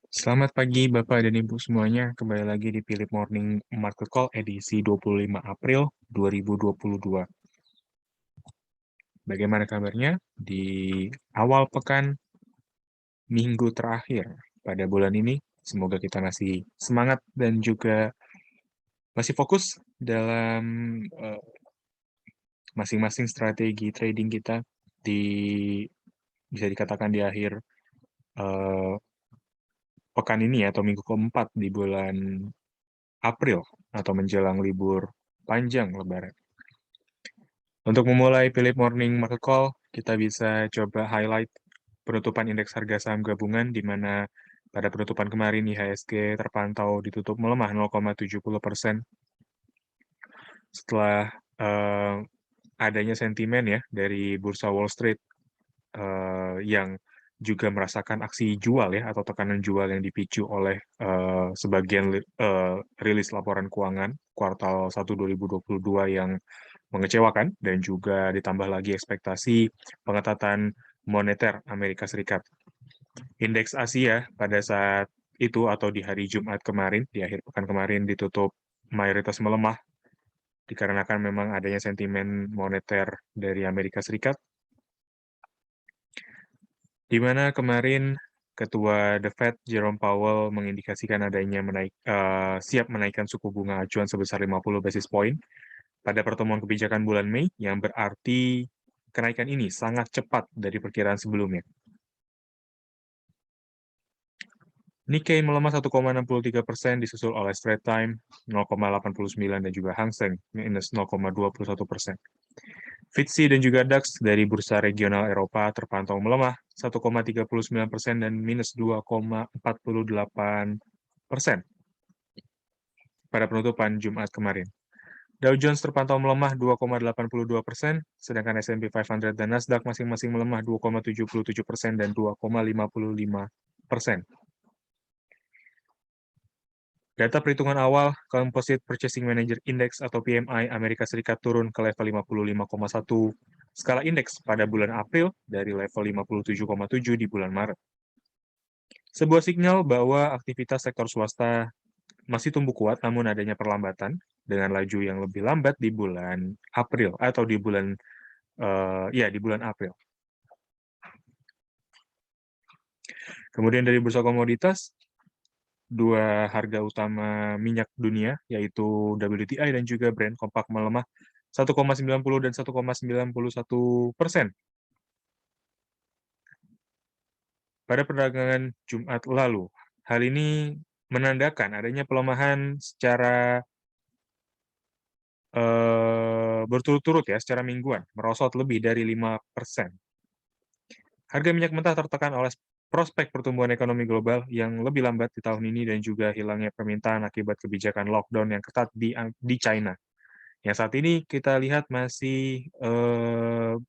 Selamat pagi Bapak dan Ibu semuanya, kembali lagi di Philip Morning Market Call edisi 25 April 2022. Bagaimana kabarnya di awal pekan minggu terakhir pada bulan ini? Semoga kita masih semangat dan juga masih fokus dalam masing-masing strategi trading kita di bisa dikatakan di akhir eh, pekan ini atau minggu keempat di bulan April atau menjelang libur panjang Lebaran. Untuk memulai Philip Morning Market Call, kita bisa coba highlight penutupan indeks harga saham gabungan di mana pada penutupan kemarin IHSG terpantau ditutup melemah 0,70% setelah adanya sentimen ya dari bursa Wall Street yang juga merasakan aksi jual ya atau tekanan jual yang dipicu oleh sebagian rilis laporan keuangan kuartal 1 2022 yang mengecewakan dan juga ditambah lagi ekspektasi pengetatan moneter Amerika Serikat. Indeks Asia pada saat itu atau di hari Jumat kemarin, di akhir pekan kemarin ditutup mayoritas melemah dikarenakan memang adanya sentimen moneter dari Amerika Serikat, di mana kemarin Ketua The Fed Jerome Powell mengindikasikan adanya siap menaikkan suku bunga acuan sebesar 50 basis point pada pertemuan kebijakan bulan Mei, yang berarti kenaikan ini sangat cepat dari perkiraan sebelumnya. Nikkei melemah 1,63% disusul oleh Straits Times 0,89 dan juga Hang Seng minus 0,21%. FTSE dan juga DAX dari bursa regional Eropa terpantau melemah 1,39% dan minus 2,48% pada penutupan Jumat kemarin. Dow Jones terpantau melemah 2,82%, sedangkan S&P 500 dan Nasdaq masing-masing melemah 2,77% dan 2,55%. Data perhitungan awal Composite Purchasing Manager Index atau PMI Amerika Serikat turun ke level 55,1 skala indeks pada bulan April dari level 57,7 di bulan Maret. Sebuah sinyal bahwa aktivitas sektor swasta masih tumbuh kuat, namun adanya perlambatan dengan laju yang lebih lambat di bulan April atau di bulan di bulan April. Kemudian dari bursa komoditas, dua harga utama minyak dunia, yaitu WTI dan juga Brent, kompak melemah 1,90 dan 1,91% pada perdagangan Jumat lalu. Hal ini menandakan adanya pelemahan secara berturut-turut ya, secara mingguan, merosot lebih dari 5%. Harga minyak mentah tertekan oleh prospek pertumbuhan ekonomi global yang lebih lambat di tahun ini dan juga hilangnya permintaan akibat kebijakan lockdown yang ketat di China. Yang saat ini kita lihat masih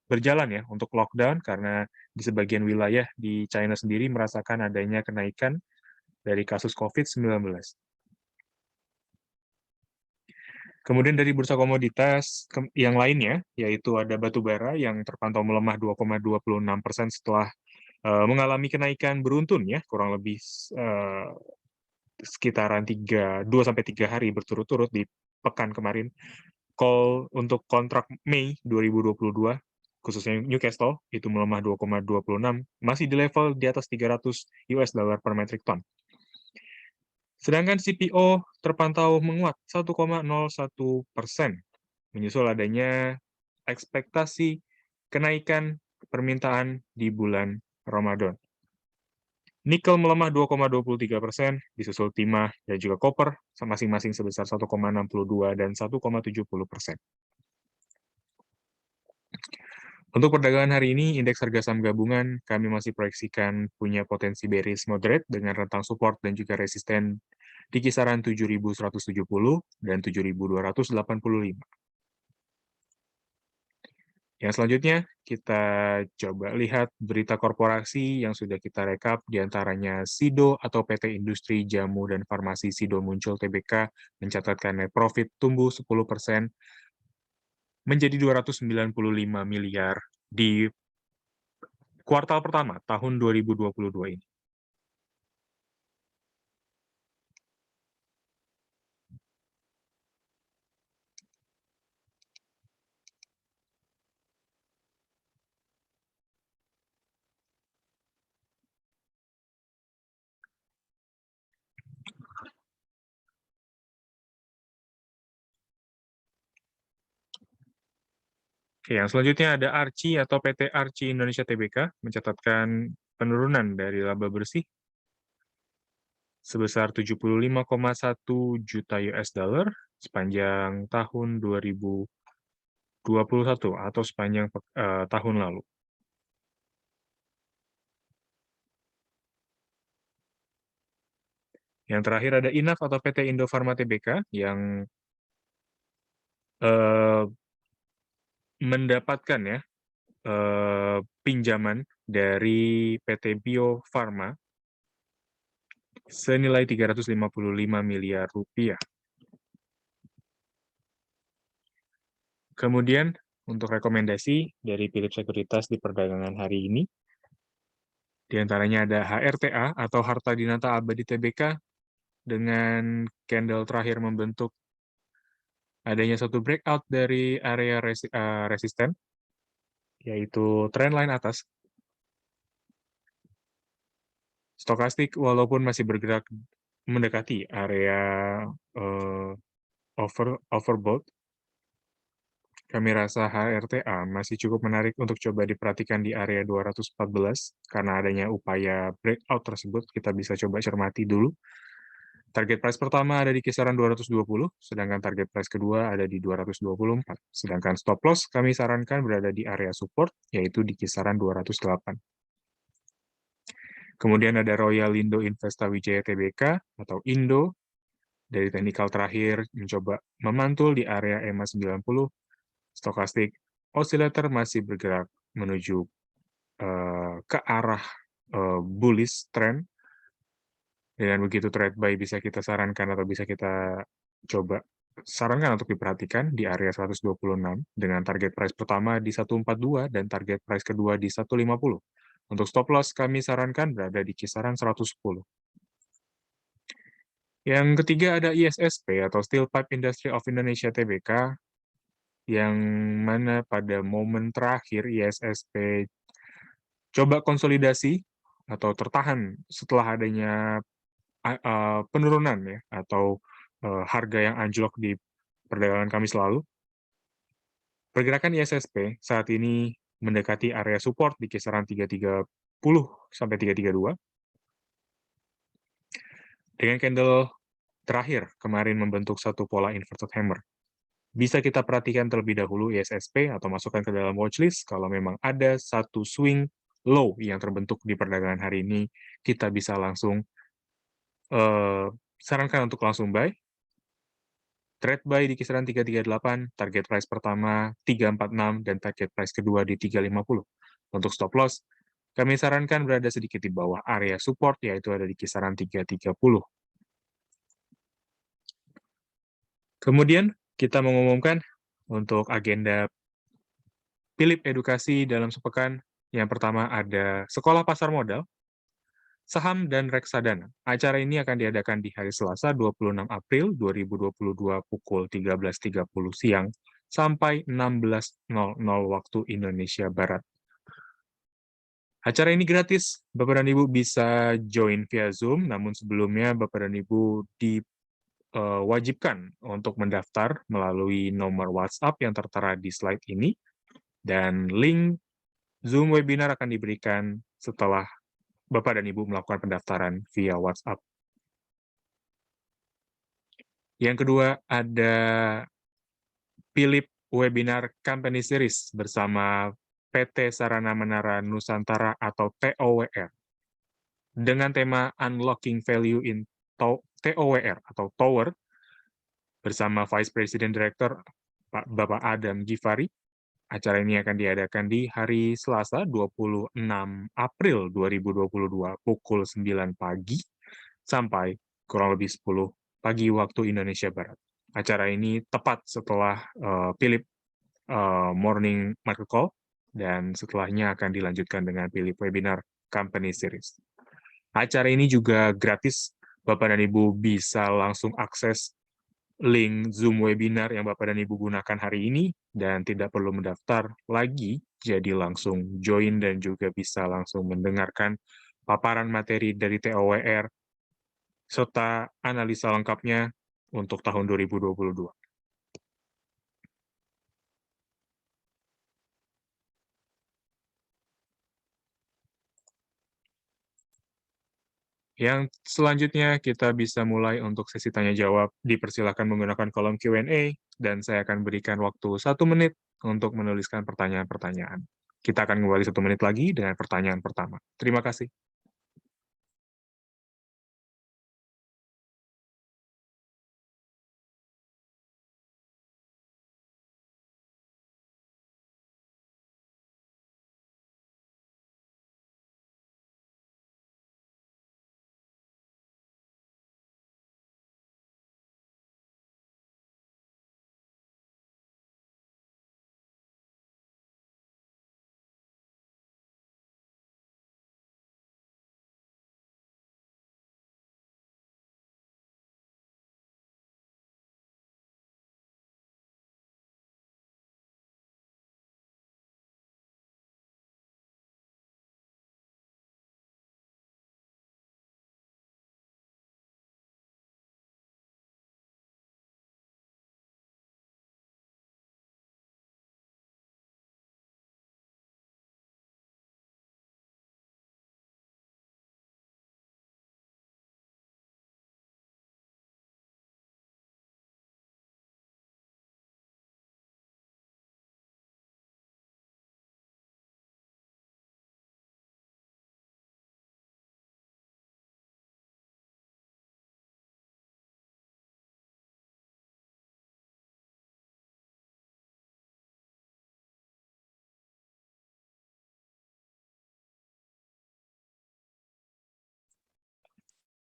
berjalan ya untuk lockdown karena di sebagian wilayah di China sendiri merasakan adanya kenaikan dari kasus COVID-19. Kemudian dari bursa komoditas yang lainnya, yaitu ada batu bara yang terpantau melemah 2,26% setelah mengalami kenaikan beruntun ya, kurang lebih sekitaran 2-3 hari berturut-turut di pekan kemarin. Call untuk kontrak Mei 2022, khususnya Newcastle, itu melemah 2,26, masih di level di atas 300 US dollar per metric ton. Sedangkan CPO terpantau menguat 1,01%, menyusul adanya ekspektasi kenaikan permintaan di bulan Ramadan. Nikel melemah 2,23%, disusul timah dan juga koper, masing-masing sebesar 1,62 dan 1,70%. Untuk perdagangan hari ini, indeks harga saham gabungan kami masih proyeksikan punya potensi bearish moderate dengan rentang support dan juga resisten di kisaran 7.170 dan 7.285. Yang selanjutnya, kita coba lihat berita korporasi yang sudah kita rekap, diantaranya SIDO atau PT Industri Jamu dan Farmasi SIDO Muncul Tbk mencatatkan net profit tumbuh 10% menjadi 295 miliar di kuartal pertama tahun 2022 ini. Oke, yang selanjutnya ada Archie atau PT Archie Indonesia Tbk mencatatkan penurunan dari laba bersih sebesar 75,1 juta US dollar sepanjang tahun 2021 atau sepanjang tahun lalu. Yang terakhir ada Inaf atau PT Indofarma Tbk yang mendapatkan ya pinjaman dari PT Bio Farma senilai 355 miliar rupiah. Kemudian, untuk rekomendasi dari Philips Sekuritas di perdagangan hari ini, di antaranya ada HRTA atau Harta Dinata Abadi Tbk dengan candle terakhir membentuk adanya satu breakout dari area resisten, yaitu trendline atas. Stokastik walaupun masih bergerak mendekati area overbought, kami rasa HRTA masih cukup menarik untuk coba diperhatikan di area 214 karena adanya upaya breakout tersebut, kita bisa coba cermati dulu. Target price pertama ada di kisaran 220, sedangkan target price kedua ada di 224. Sedangkan stop loss kami sarankan berada di area support, yaitu di kisaran 208. Kemudian ada Royal Indo Investa Wijaya Tbk atau Indo, dari teknikal terakhir mencoba memantul di area EMA 90, stokastik oscillator masih bergerak menuju ke arah bullish trend. Dengan begitu trade buy bisa kita sarankan atau bisa kita coba sarankan untuk diperhatikan di area 126 dengan target price pertama di 142 dan target price kedua di 150. Untuk stop loss kami sarankan berada di kisaran 110. Yang ketiga ada ISSP atau Steel Pipe Industry of Indonesia Tbk, yang mana pada momen terakhir ISSP coba konsolidasi atau tertahan setelah adanya penurunan ya atau harga yang anjlok di perdagangan Kamis lalu. Pergerakan ISSP saat ini mendekati area support di kisaran 330 sampai 332. Dengan candle terakhir kemarin membentuk satu pola inverted hammer. Bisa kita perhatikan terlebih dahulu ISSP atau masukkan ke dalam watchlist kalau memang ada satu swing low yang terbentuk di perdagangan hari ini, kita bisa langsung sarankan untuk langsung buy. Trade buy di kisaran 338, target price pertama 346, dan target price kedua di 350. Untuk stop loss, kami sarankan berada sedikit di bawah area support, yaitu ada di kisaran 330. Kemudian, kita mengumumkan untuk agenda Philip Edukasi dalam sepekan. Yang pertama ada Sekolah Pasar Modal, Saham dan Reksadana. Acara ini akan diadakan di hari Selasa 26 April 2022 pukul 13.30 siang sampai 16.00 waktu Indonesia Barat. Acara ini gratis, Bapak dan Ibu bisa join via Zoom, namun sebelumnya Bapak dan Ibu diwajibkan untuk mendaftar melalui nomor WhatsApp yang tertera di slide ini, dan link Zoom webinar akan diberikan setelah Bapak dan Ibu melakukan pendaftaran via WhatsApp. Yang kedua, ada Philip Webinar Company Series bersama PT Sarana Menara Nusantara atau TOWR. Dengan tema Unlocking Value in TOWR atau Tower, bersama Vice President Director Pak Bapak Adam Gifari. Acara ini akan diadakan di hari Selasa 26 April 2022 pukul 9 pagi sampai kurang lebih 10 pagi waktu Indonesia Barat. Acara ini tepat setelah Philip Morning Market Call, dan setelahnya akan dilanjutkan dengan Philip Webinar Company Series. Acara ini juga gratis, Bapak dan Ibu bisa langsung akses link Zoom webinar yang Bapak dan Ibu gunakan hari ini, dan tidak perlu mendaftar lagi, jadi langsung join dan juga bisa langsung mendengarkan paparan materi dari TOWR, serta analisa lengkapnya untuk tahun 2022. Yang selanjutnya kita bisa mulai untuk sesi tanya jawab. Dipersilakan menggunakan kolom Q&A dan saya akan berikan waktu 1 menit untuk menuliskan pertanyaan-pertanyaan. Kita akan kembali 1 menit lagi dengan pertanyaan pertama. Terima kasih.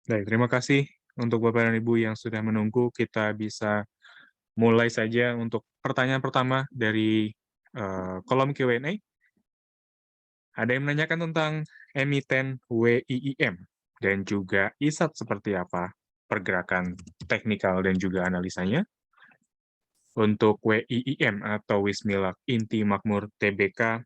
Baik, terima kasih untuk Bapak dan Ibu yang sudah menunggu. Kita bisa mulai saja untuk pertanyaan pertama dari kolom Q&A. Ada yang menanyakan tentang emiten WIIM dan juga ISAT seperti apa, pergerakan teknikal dan juga analisanya. Untuk WIIM atau Wismilak Inti Makmur TBK,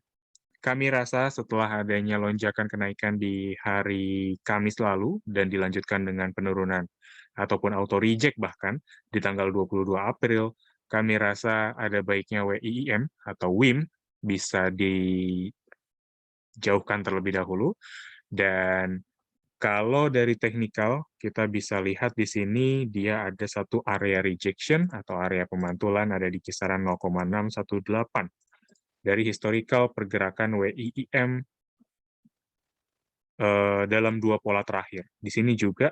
kami rasa setelah adanya lonjakan kenaikan di hari Kamis lalu dan dilanjutkan dengan penurunan ataupun auto reject bahkan di tanggal 22 April, kami rasa ada baiknya WIIM atau WIM bisa dijauhkan terlebih dahulu. Dan kalau dari teknikal, kita bisa lihat di sini dia ada satu area rejection atau area pemantulan ada di kisaran 0,618 dari historical pergerakan WIIM dalam 2 pola terakhir. Di sini juga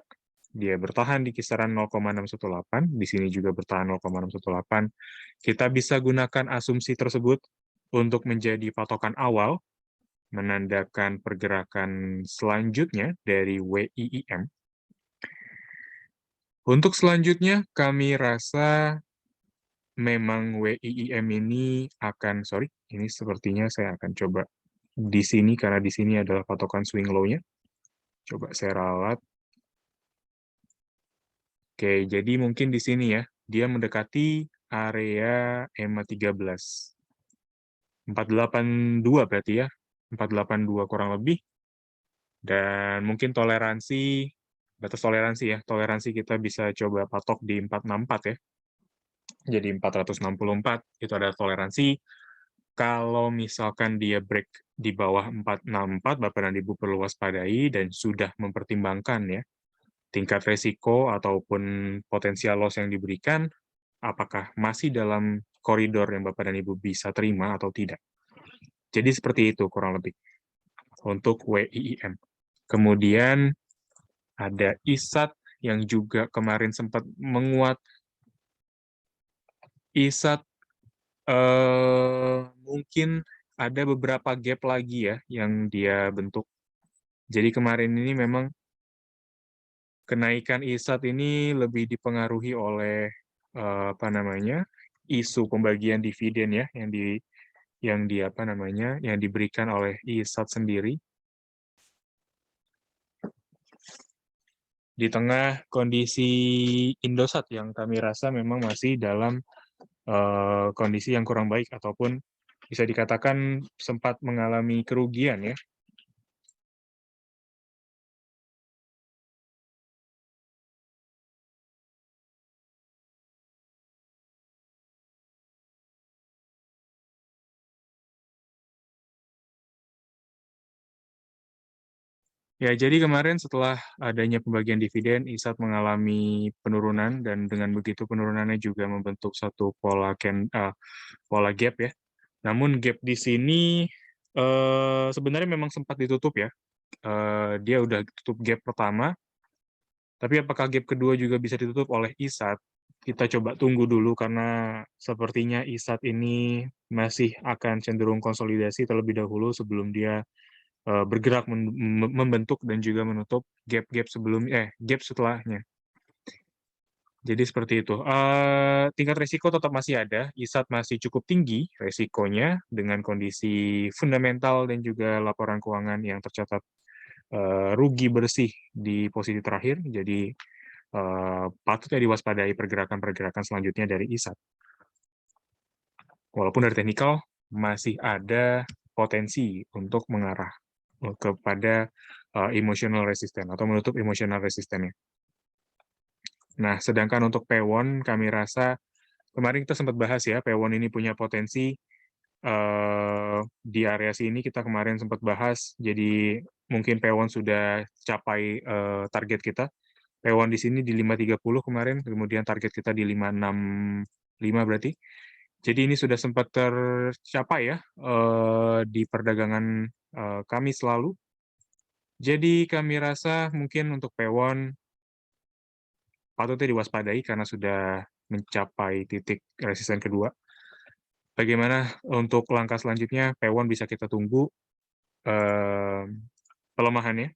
dia bertahan di kisaran 0,618, di sini juga bertahan 0,618. Kita bisa gunakan asumsi tersebut untuk menjadi patokan awal, menandakan pergerakan selanjutnya dari WIIM. Untuk selanjutnya, kami rasa memang WIIM ini akan, ini sepertinya saya akan coba di sini, karena di sini adalah patokan swing low-nya. Coba saya ralat. Oke, jadi mungkin di sini ya, dia mendekati area EMA 13. 482 berarti ya, 482 kurang lebih. Dan mungkin toleransi, batas toleransi ya, toleransi kita bisa coba patok di 464 ya. Jadi 464 itu ada toleransi. Kalau misalkan dia break di bawah 464, Bapak dan Ibu perlu waspadai dan sudah mempertimbangkan ya, tingkat resiko ataupun potensial loss yang diberikan, apakah masih dalam koridor yang Bapak dan Ibu bisa terima atau tidak. Jadi seperti itu kurang lebih untuk WIIM. Kemudian ada ISAT yang juga kemarin sempat menguat. ISAT mungkin ada beberapa gap lagi ya yang dia bentuk. Jadi kemarin ini memang kenaikan ISAT ini lebih dipengaruhi oleh isu pembagian dividen ya yang diberikan oleh ISAT sendiri di tengah kondisi Indosat yang kami rasa memang masih dalam kondisi yang kurang baik ataupun bisa dikatakan sempat mengalami kerugian ya. Ya, jadi kemarin setelah adanya pembagian dividen, ISAT mengalami penurunan dan dengan begitu penurunannya juga membentuk satu pola gap ya. Namun gap di sini sebenarnya memang sempat ditutup ya. Dia udah tutup gap pertama, tapi apakah gap kedua juga bisa ditutup oleh ISAT? Kita coba tunggu dulu karena sepertinya ISAT ini masih akan cenderung konsolidasi terlebih dahulu sebelum dia bergerak membentuk dan juga menutup gap setelahnya. Jadi seperti itu. Tingkat resiko tetap masih ada. ISAT masih cukup tinggi resikonya dengan kondisi fundamental dan juga laporan keuangan yang tercatat rugi bersih di posisi terakhir. Jadi patutnya diwaspadai pergerakan-pergerakan selanjutnya dari ISAT. Walaupun dari teknikal masih ada potensi untuk mengarah kepada emotional resistance atau menutup emotional resistennya. Nah, sedangkan untuk Pewon, kami rasa kemarin kita sempat bahas ya, Pewon ini punya potensi di area sini kita kemarin sempat bahas, jadi mungkin Pewon sudah capai target kita. Pewon di sini di 530 kemarin, kemudian target kita di 565 berarti. Jadi ini sudah sempat tercapai ya di perdagangan kami selalu. Jadi kami rasa mungkin untuk Pewon patutnya diwaspadai karena sudah mencapai titik resisten kedua. Bagaimana untuk langkah selanjutnya? Pewon bisa kita tunggu pelemahannya.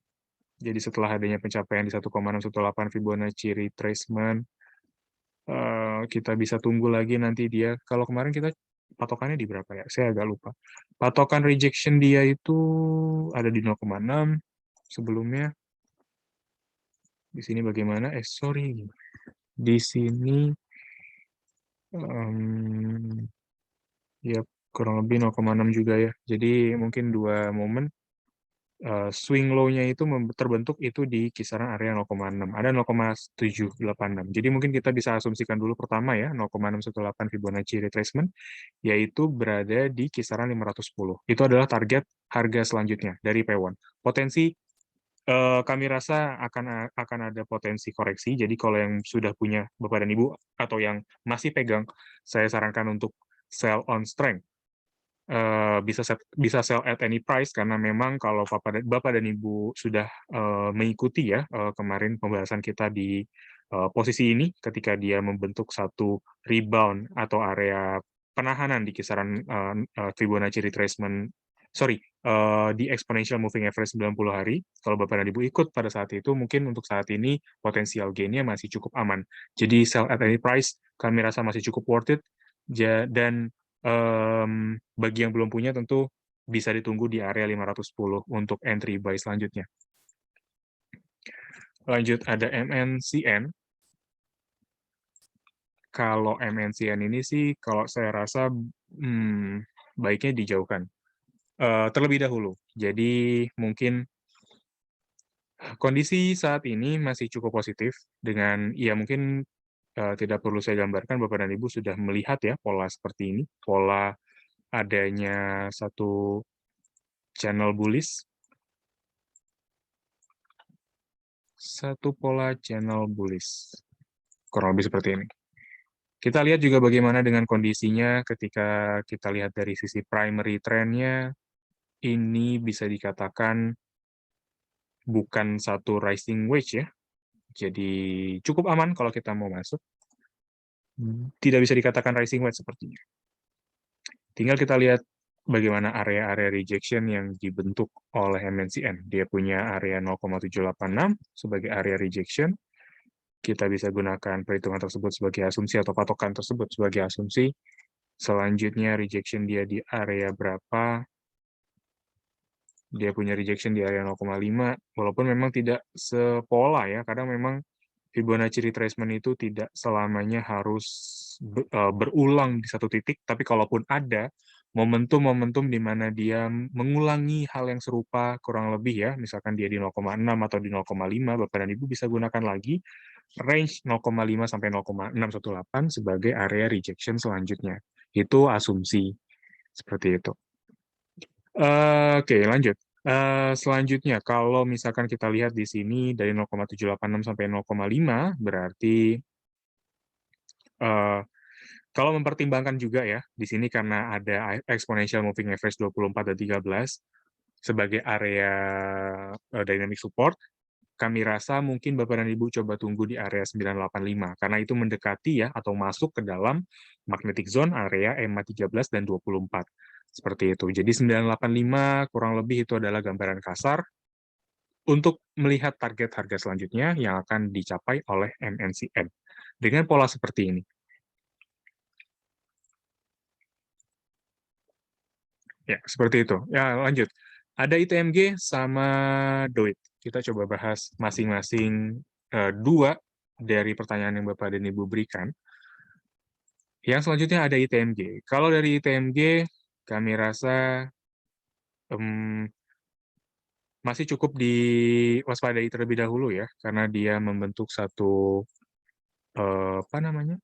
Jadi setelah adanya pencapaian di 1,618 Fibonacci retracement, kita bisa tunggu lagi nanti dia. Kalau kemarin kita patokannya di berapa ya? Saya agak lupa. Patokan rejection dia itu ada di 0,6 sebelumnya. Di sini bagaimana? Sorry. Di sini ya kurang lebih 0,6 juga ya. Jadi mungkin dua momen swing low-nya itu terbentuk itu di kisaran area 0,6. Ada 0,786. Jadi mungkin kita bisa asumsikan dulu pertama ya, 0,618 Fibonacci retracement, yaitu berada di kisaran 510. Itu adalah target harga selanjutnya dari P1. Potensi kami rasa akan ada potensi koreksi. Jadi kalau yang sudah punya Bapak dan Ibu atau yang masih pegang, saya sarankan untuk sell on strength. Bisa sell at any price karena memang kalau Bapak dan Ibu sudah mengikuti ya kemarin pembahasan kita di posisi ini ketika dia membentuk satu rebound atau area penahanan di kisaran Fibonacci retracement di exponential moving average 90 hari. Kalau Bapak dan Ibu ikut pada saat itu, mungkin untuk saat ini potensial gain-nya masih cukup aman. Jadi sell at any price kami rasa masih cukup worth it dan bagi yang belum punya tentu bisa ditunggu di area 510 untuk entry buy selanjutnya. Lanjut ada MNCN. Kalau MNCN ini sih kalau saya rasa baiknya dijauhkan terlebih dahulu. Jadi mungkin kondisi saat ini masih cukup positif dengan ya mungkin tidak perlu saya gambarkan, Bapak dan Ibu sudah melihat ya pola seperti ini, pola adanya satu channel bullish, kurang lebih seperti ini. Kita lihat juga bagaimana dengan kondisinya ketika kita lihat dari sisi primary trend-nya, ini bisa dikatakan bukan satu rising wedge ya, jadi cukup aman kalau kita mau masuk. Tidak bisa dikatakan rising wedge sepertinya. Tinggal kita lihat bagaimana area-area rejection yang dibentuk oleh MNCN. Dia punya area 0,786 sebagai area rejection. Kita bisa gunakan perhitungan tersebut sebagai asumsi atau patokan tersebut sebagai asumsi. Selanjutnya rejection dia di area berapa? Dia punya rejection di area 0,5, walaupun memang tidak sepola ya, kadang memang Fibonacci retracement itu tidak selamanya harus berulang di satu titik, tapi kalaupun ada momentum-momentum di mana dia mengulangi hal yang serupa kurang lebih ya, misalkan dia di 0,6 atau di 0,5, Bapak dan Ibu bisa gunakan lagi range 0,5 sampai 0,618 sebagai area rejection selanjutnya. Itu asumsi seperti itu. Oke, lanjut. Selanjutnya, kalau misalkan kita lihat di sini dari 0,786 sampai 0,5, berarti eh, kalau mempertimbangkan juga ya, di sini karena ada exponential moving average 24 dan 13 sebagai area dynamic support, kami rasa mungkin Bapak dan Ibu coba tunggu di area 985, karena itu mendekati ya, atau masuk ke dalam magnetic zone area EMA 13 dan 24. Seperti itu. Jadi 985 kurang lebih itu adalah gambaran kasar untuk melihat target harga selanjutnya yang akan dicapai oleh MNCM. Dengan pola seperti ini. Ya, seperti itu. Ya, lanjut. Ada ITMG sama DOIT. Kita coba bahas masing-masing dua dari pertanyaan yang Bapak dan Ibu berikan. Yang selanjutnya ada ITMG. Kalau dari ITMG, kami rasa masih cukup diwaspadai terlebih dahulu ya, karena dia membentuk satu apa namanya,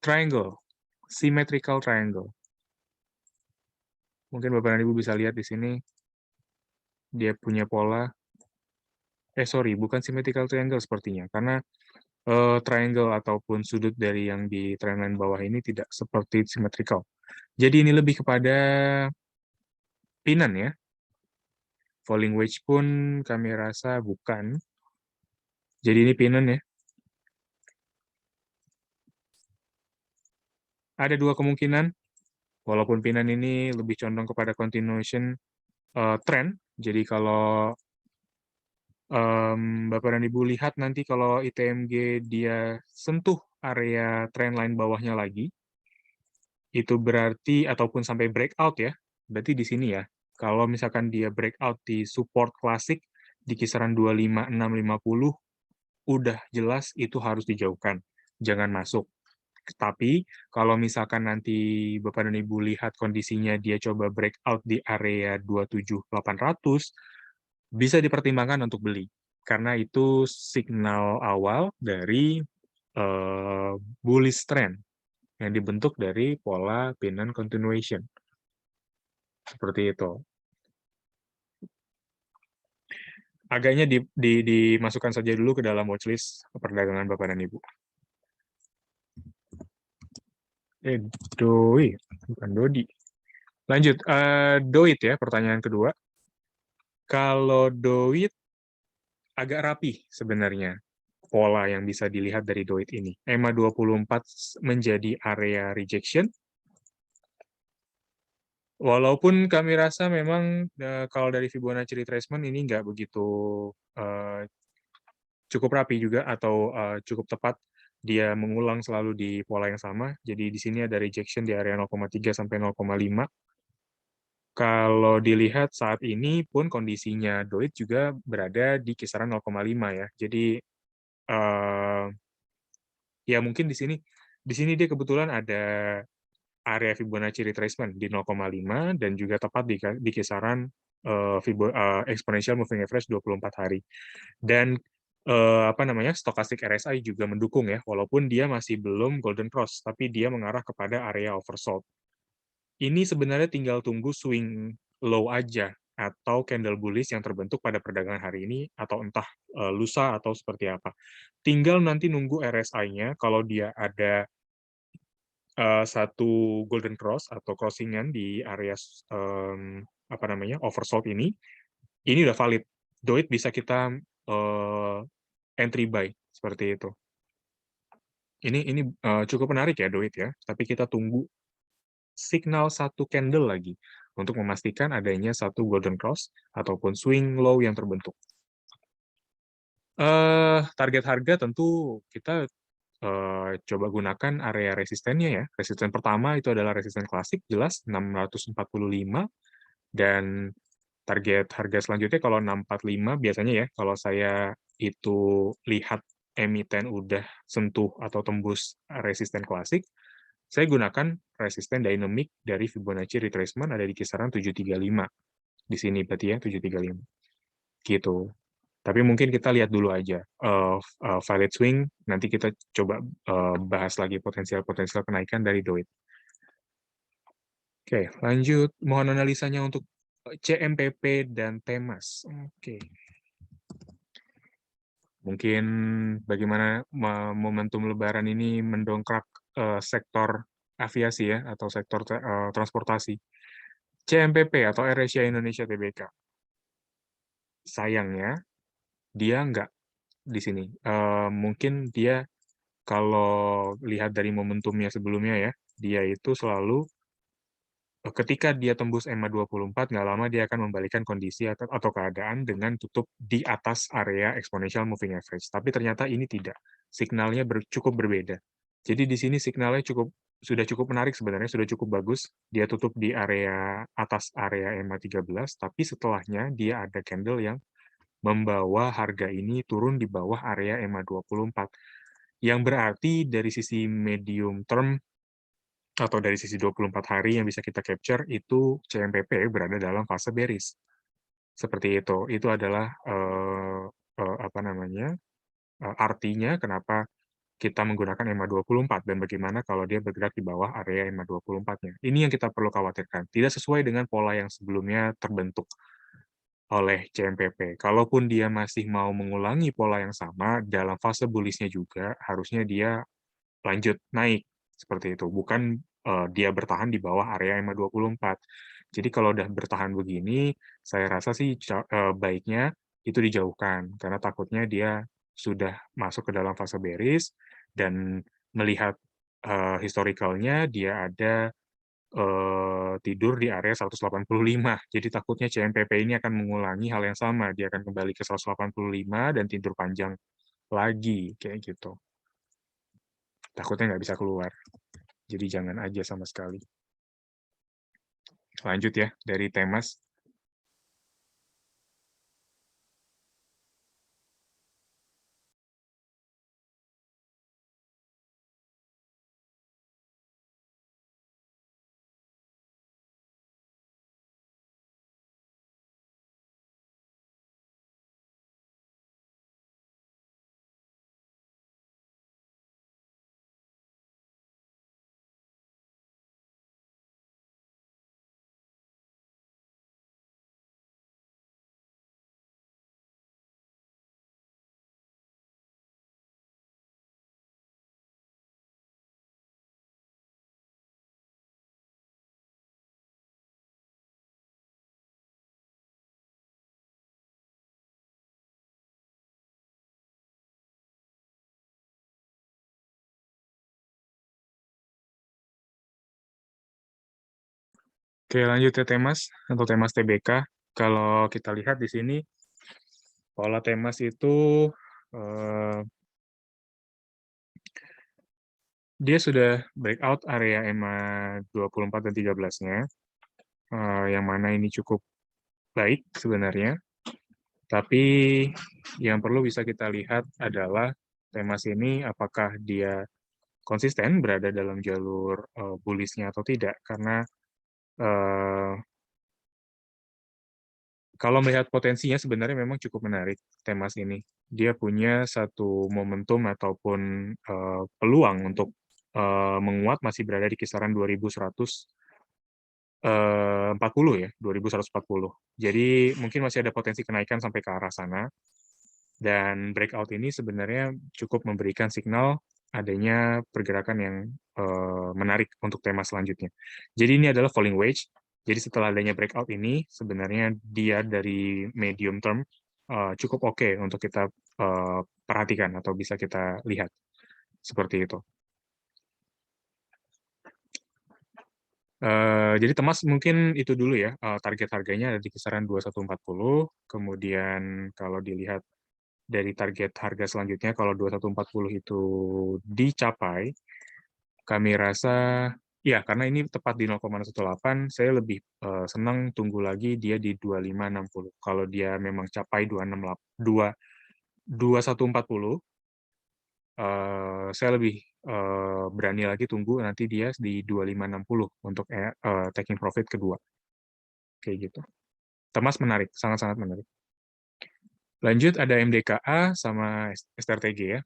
triangle, symmetrical triangle. Mungkin Bapak dan Ibu bisa lihat di sini, dia punya pola, sorry, bukan symmetrical triangle sepertinya, karena triangle ataupun sudut dari yang di trendline bawah ini tidak seperti symmetrical. Jadi ini lebih kepada pinan ya. Falling wedge pun kami rasa bukan. Jadi ini pinan ya. Ada dua kemungkinan, walaupun pinan ini lebih condong kepada continuation trend. Jadi kalau Bapak dan Ibu lihat nanti kalau ITMG dia sentuh area trendline bawahnya lagi, itu berarti, ataupun sampai breakout ya, berarti di sini ya, kalau misalkan dia breakout di support klasik di kisaran 25650, udah jelas itu harus dijauhkan, jangan masuk. Tapi kalau misalkan nanti Bapak dan Ibu lihat kondisinya dia coba breakout di area 27800, bisa dipertimbangkan untuk beli. Karena itu signal awal dari bullish trend yang dibentuk dari pola pin continuation. Seperti itu. Agaknya dimasukkan saja dulu ke dalam watchlist perdagangan Bapak dan Ibu. Doi, bukan Dodi. Lanjut, Doit ya, pertanyaan kedua. Kalau Doit agak rapi sebenarnya pola yang bisa dilihat dari Doit ini. EMA 24 menjadi area rejection. Walaupun kami rasa memang kalau dari Fibonacci retracement ini nggak begitu cukup rapi juga, atau cukup tepat. Dia mengulang selalu di pola yang sama. Jadi di sini ada rejection di area 0,3 sampai 0,5. Kalau dilihat saat ini pun kondisinya Doit juga berada di kisaran 0,5 ya. Jadi ya mungkin di sini dia kebetulan ada area Fibonacci retracement di 0,5 dan juga tepat di kisaran exponential moving average 24 hari. Dan apa namanya, stochastic RSI juga mendukung ya, walaupun dia masih belum golden cross, tapi dia mengarah kepada area oversold. Ini sebenarnya tinggal tunggu swing low aja, atau candle bullish yang terbentuk pada perdagangan hari ini, atau entah lusa atau seperti apa. Tinggal nanti nunggu RSI-nya, kalau dia ada satu golden cross atau crossingan di area apa namanya, oversold ini udah valid. Doit bisa kita entry buy seperti itu. Ini cukup menarik ya Doit ya, tapi kita tunggu signal satu candle lagi untuk memastikan adanya satu golden cross ataupun swing low yang terbentuk. Target harga tentu kita coba gunakan area resistennya ya. Resisten pertama itu adalah resisten klasik, jelas 645, dan target harga selanjutnya kalau 645 biasanya ya, kalau saya itu lihat emiten udah sentuh atau tembus resisten klasik, saya gunakan resisten dynamic dari Fibonacci retracement ada di kisaran 735. Di sini berarti ya 735. Gitu. Tapi mungkin kita lihat dulu aja valid swing, nanti kita coba bahas lagi potensial-potensial kenaikan dari Doit. Oke, lanjut. Mohon analisanya untuk CMPP dan Temas. Oke. Mungkin bagaimana momentum Lebaran ini mendongkrak sektor aviasi ya, atau sektor transportasi. CMPP atau AirAsia Indonesia Tbk. Sayangnya, dia nggak di sini. Mungkin dia kalau lihat dari momentumnya sebelumnya ya, dia itu selalu ketika dia tembus EMA 24, nggak lama dia akan membalikan kondisi atau keadaan dengan tutup di atas area exponential moving average. Tapi ternyata ini tidak. Signalnya cukup berbeda. Jadi di sini signalnya sudah cukup menarik sebenarnya, sudah cukup bagus. Dia tutup di area atas area EMA 13, tapi setelahnya dia ada candle yang membawa harga ini turun di bawah area EMA 24. Yang berarti dari sisi medium term atau dari sisi 24 hari yang bisa kita capture, itu CMPP berada dalam fase bearish. Seperti itu. Itu adalah apa namanya? Artinya kenapa kita menggunakan EMA 24 dan bagaimana kalau dia bergerak di bawah area EMA 24-nya. Ini yang kita perlu khawatirkan. Tidak sesuai dengan pola yang sebelumnya terbentuk oleh CMPP. Kalaupun dia masih mau mengulangi pola yang sama dalam fase bullish-nya juga, harusnya dia lanjut naik seperti itu, bukan dia bertahan di bawah area EMA 24. Jadi kalau udah bertahan begini, saya rasa sih baiknya itu dijauhkan karena takutnya dia sudah masuk ke dalam fase bearish dan melihat historicalnya dia ada tidur di area 185. Jadi takutnya CMPP ini akan mengulangi hal yang sama, dia akan kembali ke 185 dan tidur panjang lagi kayak gitu. Takutnya nggak bisa keluar. Jadi jangan aja sama sekali. Lanjut ya, dari Temas. Oke, lanjut ya Temas, untuk Temas TBK. Kalau kita lihat di sini, pola Temas itu eh, dia sudah breakout area EMA 24 dan 13-nya, yang mana ini cukup baik sebenarnya. Tapi yang perlu bisa kita lihat adalah Temas ini apakah dia konsisten berada dalam jalur bullish-nya atau tidak. Karena eh, kalau melihat potensinya sebenarnya memang cukup menarik Temas ini. Dia punya satu momentum ataupun peluang untuk menguat masih berada di kisaran 2140 ya, 2140. Jadi mungkin masih ada potensi kenaikan sampai ke arah sana. Dan breakout ini sebenarnya cukup memberikan signal adanya pergerakan yang menarik untuk tema selanjutnya. Jadi ini adalah falling wedge. Jadi setelah adanya breakout ini, sebenarnya dia dari medium term cukup oke untuk kita perhatikan atau bisa kita lihat. Seperti itu. Jadi Temas mungkin itu dulu ya, target harganya ada di kisaran 2140. Kemudian kalau dilihat dari target harga selanjutnya, kalau 2140 itu dicapai, kami rasa, ya karena ini tepat di 0,18, saya lebih senang tunggu lagi dia di 2560. Kalau dia memang capai 2140, saya lebih berani lagi tunggu nanti dia di 2560 untuk taking profit kedua. Kayak gitu. Temas menarik, sangat-sangat menarik. Lanjut ada MDKA sama STRTG ya.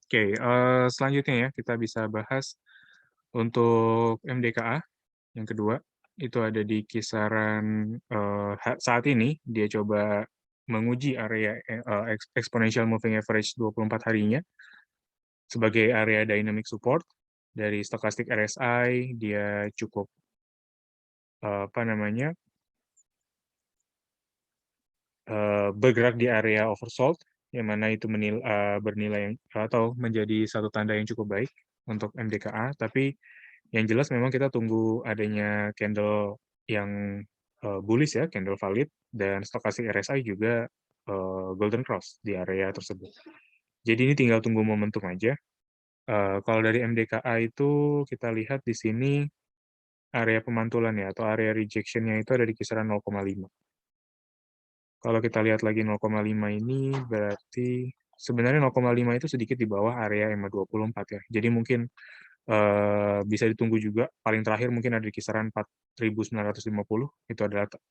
Oke, selanjutnya ya kita bisa bahas untuk MDKA yang kedua, itu ada di kisaran saat ini dia coba menguji area exponential moving average 24 harinya sebagai area dynamic support dari stochastic RSI. Dia cukup apa namanya bergerak di area oversold, yang mana itu bernilai atau menjadi satu tanda yang cukup baik untuk MDKA. Tapi yang jelas memang kita tunggu adanya candle yang bullish ya, candle valid, dan stochastic RSI juga golden cross di area tersebut. Jadi ini tinggal tunggu momentum aja. Kalau dari MDKA itu kita lihat di sini area pemantulan ya, atau area rejection-nya itu ada di kisaran 0,5. Kalau kita lihat lagi 0,5 ini berarti sebenarnya 0,5 itu sedikit di bawah area EMA 24 ya. Jadi mungkin bisa ditunggu juga, paling terakhir mungkin ada di kisaran 4.950.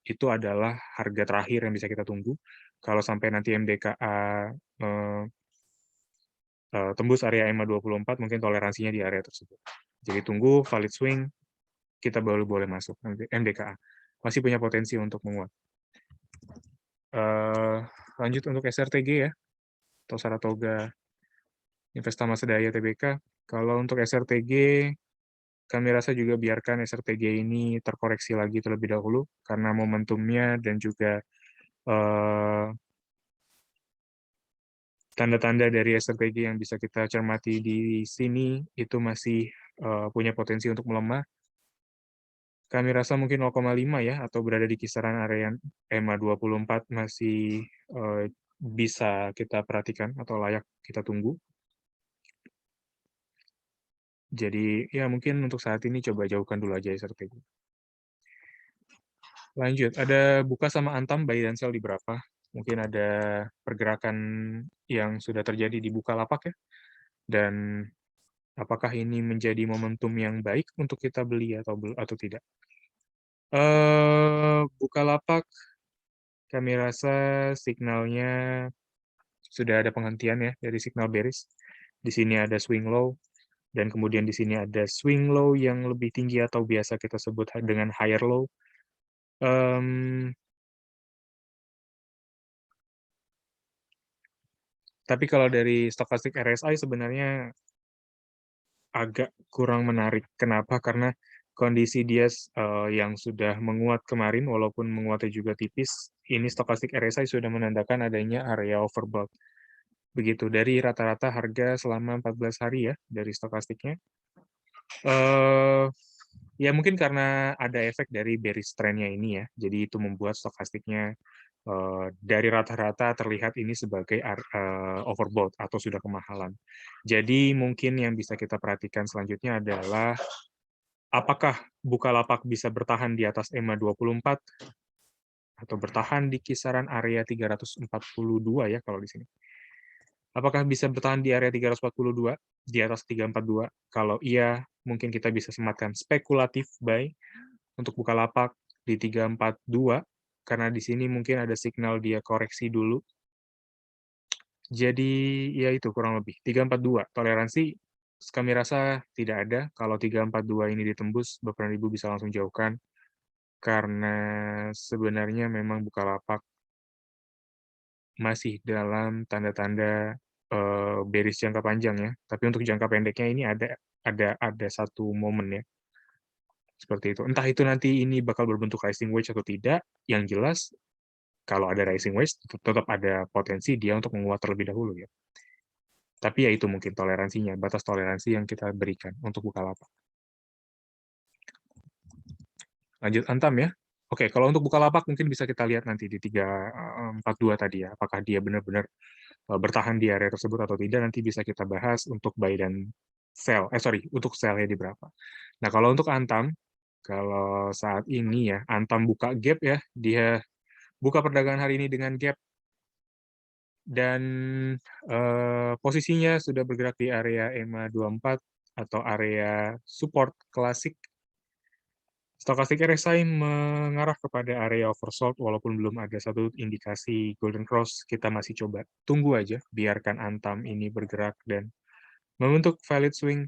Itu adalah harga terakhir yang bisa kita tunggu. Kalau sampai nanti MDKA tembus area EMA 24, mungkin toleransinya di area tersebut. Jadi tunggu valid swing, kita baru boleh masuk MDKA. Masih punya potensi untuk menguat. Lanjut untuk SRTG ya, atau Saratoga Investama Sedaya Tbk. Kalau untuk SRTG, kami rasa juga biarkan SRTG ini terkoreksi lagi terlebih dahulu, karena momentumnya dan juga tanda-tanda dari SRTG yang bisa kita cermati di sini itu masih punya potensi untuk melemah. Kami rasa mungkin 0,5 ya, atau berada di kisaran area EMA 24 masih bisa kita perhatikan atau layak kita tunggu. Jadi ya mungkin untuk saat ini coba jauhkan dulu aja SRTG. Lanjut, ada Buka sama Antam buy dan sell di berapa? Mungkin ada pergerakan yang sudah terjadi di Bukalapak ya. Dan apakah ini menjadi momentum yang baik untuk kita beli atau tidak? Bukalapak kami rasa signalnya sudah ada penghentian ya dari signal bearish. Di sini ada swing low, dan kemudian di sini ada swing low yang lebih tinggi atau biasa kita sebut dengan higher low. Tapi kalau dari stochastic RSI sebenarnya agak kurang menarik. Kenapa? Karena kondisi dia yang sudah menguat kemarin, walaupun menguatnya juga tipis, ini stochastic RSI sudah menandakan adanya area overbought. Begitu, dari rata-rata harga selama 14 hari ya, dari stokastiknya. Ya mungkin karena ada efek dari bearish trend-nya ini ya, jadi itu membuat stokastiknya dari rata-rata terlihat ini sebagai overbought atau sudah kemahalan. Jadi mungkin yang bisa kita perhatikan selanjutnya adalah apakah Bukalapak bisa bertahan di atas EMA 24 atau bertahan di kisaran area 342 ya kalau di sini. Apakah bisa bertahan di area 342 di atas 342? Kalau iya, mungkin kita bisa sematkan spekulatif buy untuk Bukalapak di 342, karena di sini mungkin ada signal dia koreksi dulu. Jadi ya itu kurang lebih 342 toleransi kami rasa tidak ada. Kalau 342 ini ditembus, Bapak dan Ibu bisa langsung jauhkan, karena sebenarnya memang Bukalapak masih dalam tanda-tanda bearish jangka panjang ya. Tapi untuk jangka pendeknya ini ada satu momen ya. Seperti itu. Entah itu nanti ini bakal berbentuk rising wedge atau tidak, yang jelas kalau ada rising wedge tetap ada potensi dia untuk menguat terlebih dahulu ya. Tapi ya itu mungkin toleransinya, batas toleransi yang kita berikan untuk Bukalapak. Lanjut Antam ya. Oke, kalau untuk Bukalapak mungkin bisa kita lihat nanti di 342 tadi ya, apakah dia benar-benar bertahan di area tersebut atau tidak, nanti bisa kita bahas untuk buy dan sell. Untuk sell-nya di berapa. Nah, kalau untuk Antam, kalau saat ini ya, Antam buka gap ya, dia buka perdagangan hari ini dengan gap, dan posisinya sudah bergerak di area EMA 24 atau area support klasik. Stochastic RSI mengarah kepada area oversold, walaupun belum ada satu indikasi golden cross. Kita masih coba tunggu aja, biarkan Antam ini bergerak dan Membentuk valid swing,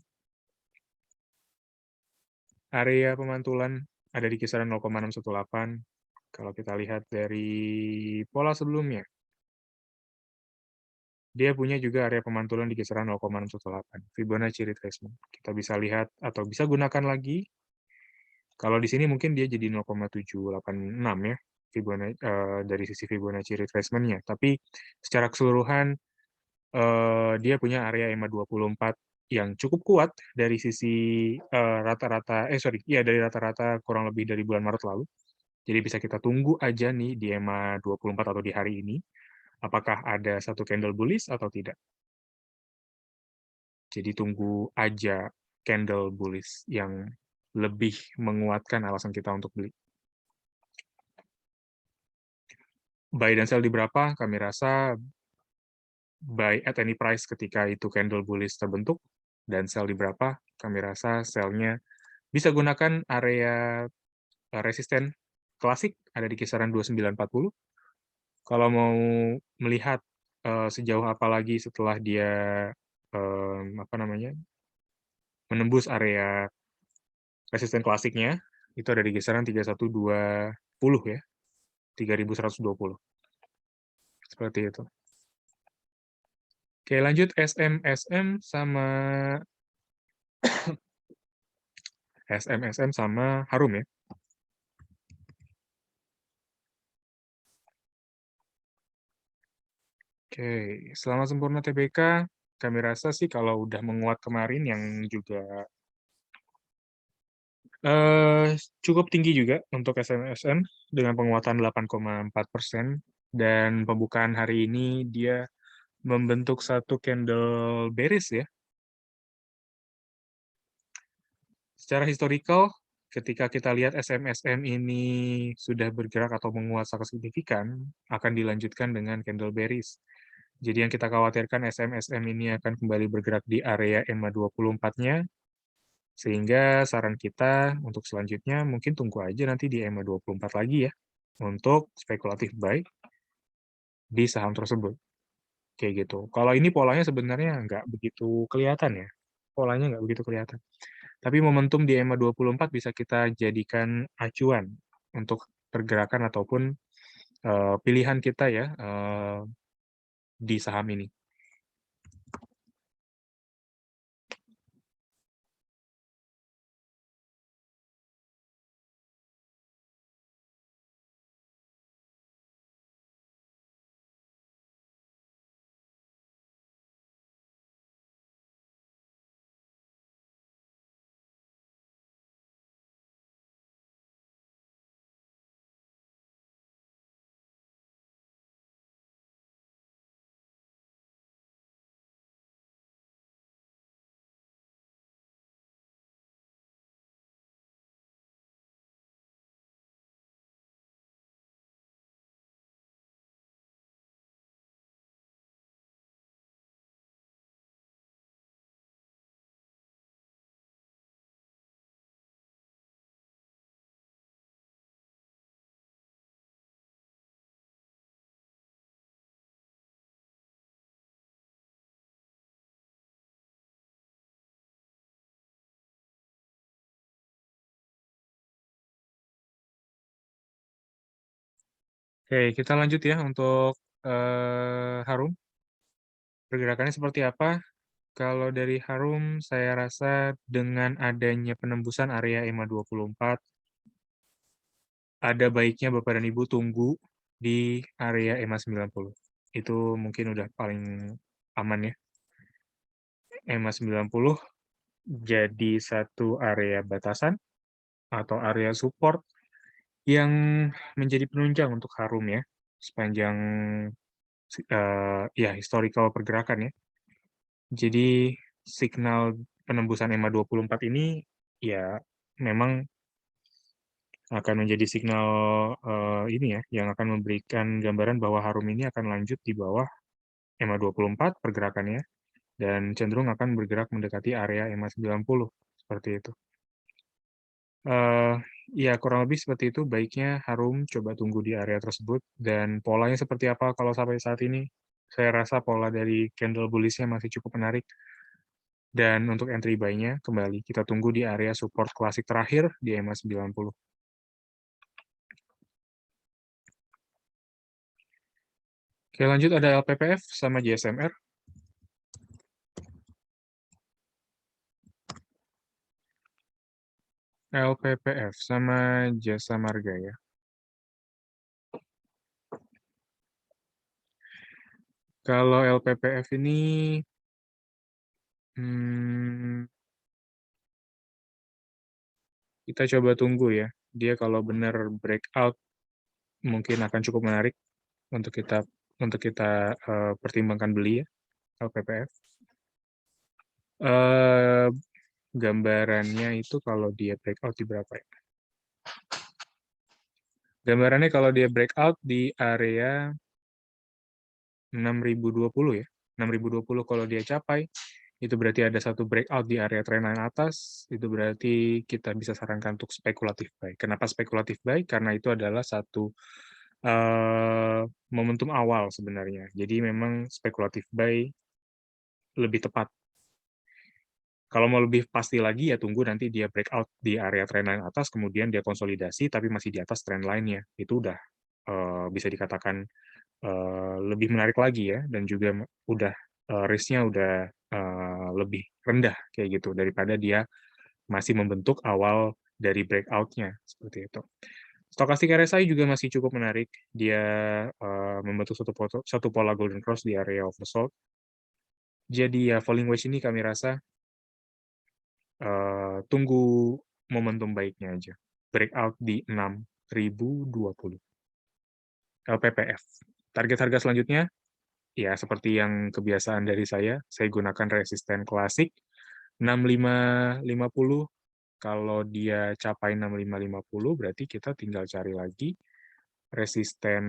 area pemantulan ada di kisaran 0,618. Kalau kita lihat dari pola sebelumnya, dia punya juga area pemantulan di kisaran 0,618. Fibonacci retracement. Kita bisa lihat atau bisa gunakan lagi. Kalau di sini mungkin dia jadi 0,786 ya, dari sisi Fibonacci retracement-nya. Tapi secara keseluruhan dia punya area EMA 24 yang cukup kuat dari sisi dari rata-rata kurang lebih dari bulan Maret lalu. Jadi bisa kita tunggu aja nih di EMA 24 atau di hari ini, apakah ada satu candle bullish atau tidak. Jadi tunggu aja candle bullish yang lebih menguatkan alasan kita untuk beli. Buy dan sell di berapa? Kami rasa buy at any price ketika itu candle bullish terbentuk, dan sell di berapa? Kami rasa sell-nya bisa gunakan area resisten klasik, ada di kisaran 2940. Kalau mau melihat sejauh apa lagi setelah dia menembus area resisten klasiknya, itu ada di kisaran 3120 ya, 3120. Seperti itu. Oke, lanjut SMSM sama Harum ya. Oke, selama sempurna TBK, kami rasa sih kalau udah menguat kemarin yang juga cukup tinggi juga untuk SMSM dengan penguatan 8,4%, dan pembukaan hari ini dia membentuk satu candle bearish ya. Secara historical, ketika kita lihat SMSM ini sudah bergerak atau menguat sangat signifikan, akan dilanjutkan dengan candle bearish. Jadi yang kita khawatirkan SMSM ini akan kembali bergerak di area EMA 24-nya, sehingga saran kita untuk selanjutnya mungkin tunggu aja nanti di EMA 24 lagi ya, untuk spekulatif buy di saham tersebut. Kayak gitu. Kalau ini polanya sebenarnya nggak begitu kelihatan ya. Polanya nggak begitu kelihatan. Tapi momentum di EMA 24 bisa kita jadikan acuan untuk pergerakan ataupun pilihan kita ya di saham ini. Oke, kita lanjut ya untuk Harum. Pergerakannya seperti apa? Kalau dari Harum, saya rasa dengan adanya penembusan area EMA 24, ada baiknya Bapak dan Ibu tunggu di area EMA 90. Itu mungkin udah paling aman ya. EMA 90 jadi satu area batasan atau area support yang menjadi penunjang untuk Harum ya, sepanjang ya historical pergerakan ya. Jadi signal penembusan EMA 24 ini ya memang akan menjadi signal ini ya, yang akan memberikan gambaran bahwa Harum ini akan lanjut di bawah EMA 24 pergerakannya, dan cenderung akan bergerak mendekati area EMA 90, seperti itu. Ya, kurang lebih seperti itu, baiknya Harum coba tunggu di area tersebut, dan polanya seperti apa kalau sampai saat ini? Saya rasa pola dari candle bullish-nya masih cukup menarik. Dan untuk entry buy-nya, kembali kita tunggu di area support klasik terakhir di EMA 90. Oke, lanjut ada LPPF sama JSMR. LPPF sama Jasa Marga ya. Kalau LPPF ini hmm, kita coba tunggu ya. Dia kalau benar breakout mungkin akan cukup menarik untuk kita pertimbangkan beli ya LPPF. Eh, Gambarannya itu kalau dia breakout di berapa ya? Gambarannya kalau dia breakout di area 6020 ya. 6020 kalau dia capai, itu berarti ada satu breakout di area trendline atas, itu berarti kita bisa sarankan untuk spekulatif buy. Kenapa spekulatif buy? Karena itu adalah satu momentum awal sebenarnya. Jadi memang spekulatif buy lebih tepat. Kalau mau lebih pasti lagi ya tunggu nanti dia breakout di area trendline atas, kemudian dia konsolidasi tapi masih di atas trendline-nya. Itu udah bisa dikatakan lebih menarik lagi ya, dan juga udah risk-nya udah lebih rendah kayak gitu daripada dia masih membentuk awal dari breakout-nya seperti itu. Stokastik RSI juga masih cukup menarik. Dia membentuk satu pola golden cross di area oversold. Jadi ya falling wedge ini kami rasa tunggu momentum baiknya aja. Breakout di 6.020 LPPF. Target harga selanjutnya ya seperti yang kebiasaan dari saya gunakan resisten klasik 6550. Kalau dia capai 6550 berarti kita tinggal cari lagi resisten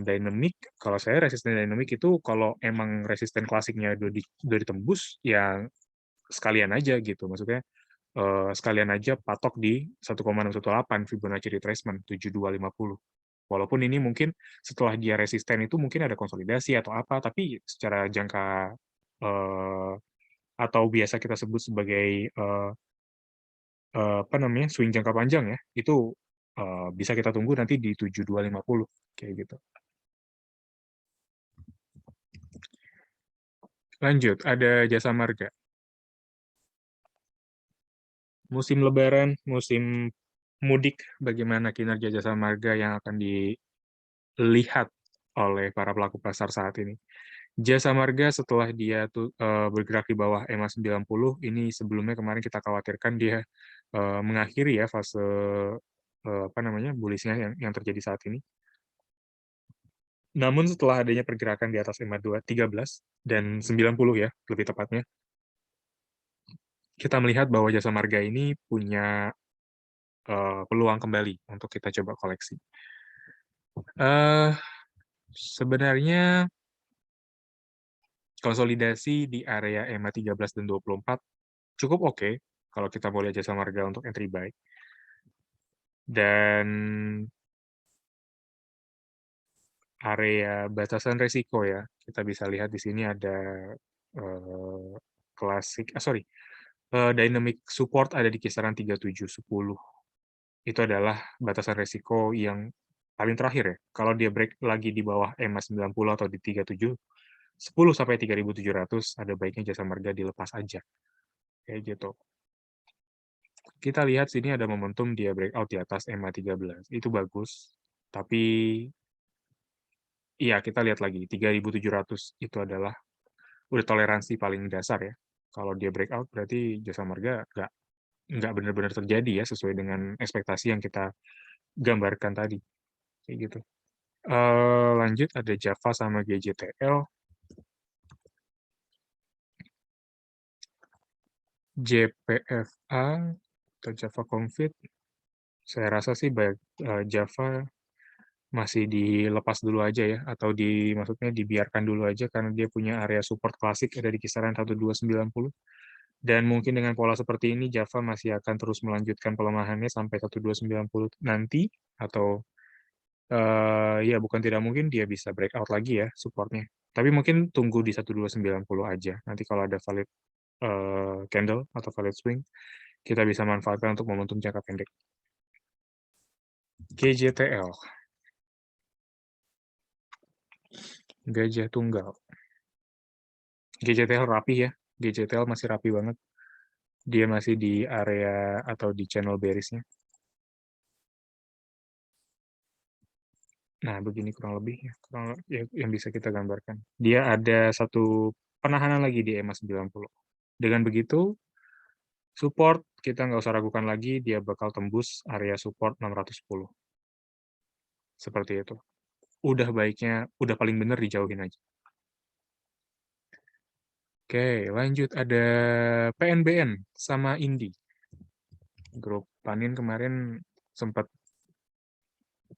dynamic. Kalau saya resisten dynamic itu kalau emang resisten klasiknya udah ditembus ya sekalian aja gitu. Maksudnya sekalian aja patok di 1,618 Fibonacci retracement 7250. Walaupun ini mungkin setelah dia resisten itu mungkin ada konsolidasi atau apa, tapi secara jangka eh, atau biasa kita sebut sebagai apa namanya swing jangka panjang ya, itu bisa kita tunggu nanti di 7250 kayak gitu. Lanjut, ada Jasa Marga. Musim Lebaran, musim mudik, bagaimana kinerja Jasa Marga yang akan dilihat oleh para pelaku pasar saat ini. Jasa Marga setelah dia bergerak di bawah EMA 90, ini sebelumnya kemarin kita khawatirkan dia mengakhiri ya fase apa namanya bullishnya yang terjadi saat ini. Namun setelah adanya pergerakan di atas EMA 13 dan 90 ya, lebih tepatnya, kita melihat bahwa Jasa Marga ini punya peluang kembali untuk kita coba koleksi. Sebenarnya konsolidasi di area EMA 13 dan 24 cukup oke kalau kita mau lihat Jasa Marga untuk entry buy. Dan area batasan resiko ya, kita bisa lihat di sini ada klasik, dynamic support ada di kisaran 3710. Itu adalah batasan resiko yang paling terakhir ya. Kalau dia break lagi di bawah EMA 90 atau di 3710 sampai 3700, ada baiknya Jasa Marga dilepas aja. Kayak gitu. Kita lihat sini ada momentum dia breakout di atas EMA 13. Itu bagus. Tapi iya, kita lihat lagi 3700 itu adalah udah toleransi paling dasar ya. Kalau dia breakout berarti Jasa Marga nggak benar-benar terjadi ya sesuai dengan ekspektasi yang kita gambarkan tadi. Kayak gitu. Lanjut ada Java sama GJTL. JPFA atau Java Confit. Saya rasa sih baik Java masih dilepas dulu aja ya, atau maksudnya dibiarkan dulu aja karena dia punya area support klasik ada di kisaran 1290. Dan mungkin dengan pola seperti ini Java masih akan terus melanjutkan pelemahannya sampai 1290 nanti, atau ya bukan tidak mungkin dia bisa breakout lagi ya supportnya. Tapi mungkin tunggu di 1290 aja. Nanti kalau ada candle atau valid swing, kita bisa manfaatkan untuk momentum jangka pendek. GJTL, gajah tunggal. GJTL rapi ya, GJTL masih rapi banget. Dia masih di area atau di channel bearish-nya. Nah, begini kurang lebih ya, yang bisa kita gambarkan. Dia ada satu penahanan lagi di EMA 90. Dengan begitu, support kita nggak usah ragukan lagi, dia bakal tembus area support 610. Seperti itu. Udah paling bener dijauhin aja. Oke, lanjut ada PNBN sama Indi. Grup Panin kemarin sempat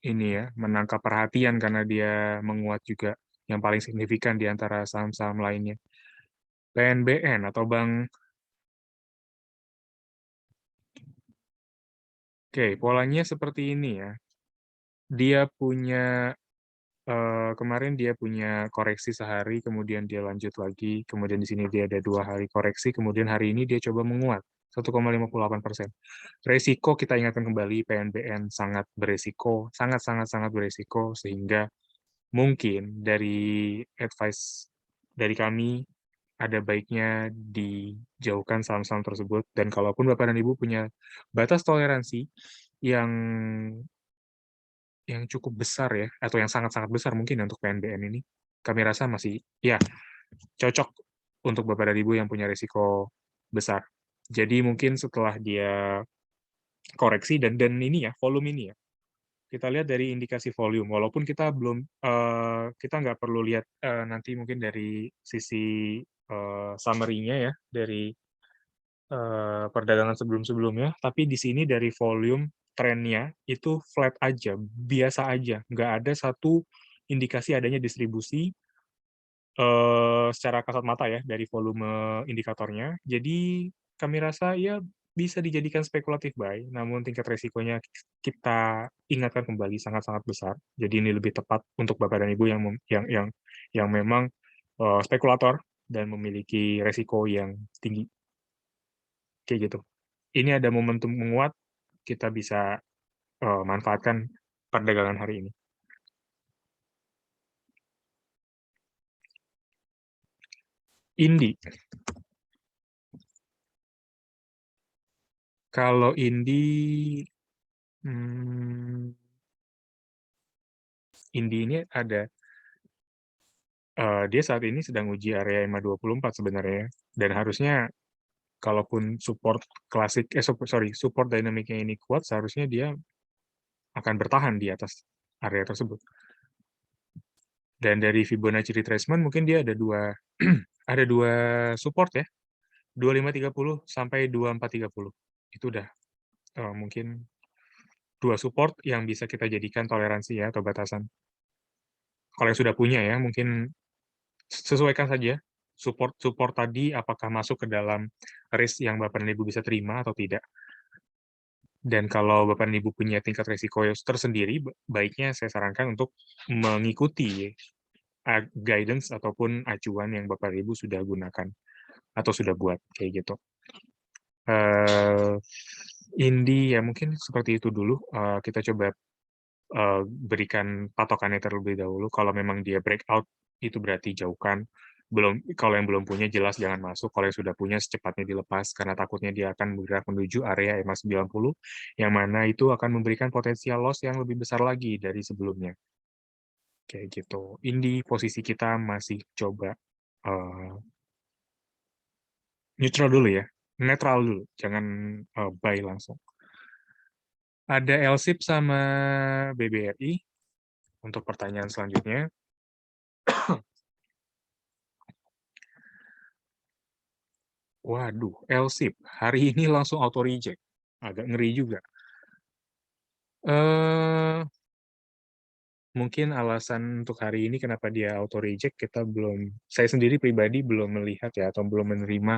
ini ya, menangkap perhatian karena dia menguat juga yang paling signifikan di antara saham-saham lainnya. PNBN atau Bank. Oke, polanya seperti ini ya. Dia punya kemarin dia punya koreksi sehari, kemudian dia lanjut lagi, kemudian di sini dia ada 2 hari koreksi, kemudian hari ini dia coba menguat 1,58%. Resiko kita ingatkan kembali, PNBN sangat beresiko, sangat beresiko, sehingga mungkin dari advice dari kami ada baiknya dijauhkan saham-saham tersebut, dan kalaupun Bapak dan Ibu punya batas toleransi yang cukup besar ya, atau yang sangat-sangat besar mungkin untuk PNBN ini, kami rasa masih ya cocok untuk Bapak dan Ibu yang punya risiko besar. Jadi mungkin setelah dia koreksi dan ini ya, volume ini ya, kita lihat dari indikasi volume, walaupun kita belum, kita nggak perlu lihat nanti mungkin dari sisi summary-nya ya, dari perdagangan sebelum-sebelumnya, tapi di sini dari volume trennya itu flat aja, biasa aja, nggak ada satu indikasi adanya distribusi secara kasat mata ya dari volume indikatornya. Jadi kami rasa ya bisa dijadikan spekulatif buy, namun tingkat resikonya kita ingatkan kembali sangat-sangat besar. Jadi ini lebih tepat untuk Bapak dan Ibu yang memang spekulator dan memiliki resiko yang tinggi. Kayak gitu. Ini ada momentum menguat, kita bisa manfaatkan perdagangan hari ini. Indi. Kalau Indi, Indi ini ada, dia saat ini sedang uji area EMA 24 sebenarnya, dan harusnya kalaupun support klasik, support dinamiknya ini kuat, seharusnya dia akan bertahan di atas area tersebut. Dan dari Fibonacci retracement mungkin dia ada ada dua support ya, 2530 sampai 2430. Itu udah mungkin 2 support yang bisa kita jadikan toleransi ya atau batasan. Kalau yang sudah punya ya, mungkin sesuaikan saja support tadi apakah masuk ke dalam risk yang Bapak dan Ibu bisa terima atau tidak. Dan kalau Bapak dan Ibu punya tingkat risiko tersendiri, baiknya saya sarankan untuk mengikuti guidance ataupun acuan yang Bapak dan Ibu sudah gunakan atau sudah buat kayak gitu. Indi ya mungkin seperti itu dulu. Kita coba berikan patokannya terlebih dahulu. Kalau memang dia breakout, itu berarti jauhkan. Kalau yang belum punya, jelas jangan masuk. Kalau yang sudah punya, secepatnya dilepas, karena takutnya dia akan bergerak menuju area EMA 90, yang mana itu akan memberikan potensial loss yang lebih besar lagi dari sebelumnya. Kayak gitu. Indi, posisi kita masih coba neutral dulu ya. Netral dulu, jangan buy langsung. Ada LSIP sama BBRI untuk pertanyaan selanjutnya. Waduh, LSIP. Hari ini langsung auto reject. Agak ngeri juga. Mungkin alasan untuk hari ini kenapa dia auto reject, saya sendiri pribadi belum melihat ya, atau belum menerima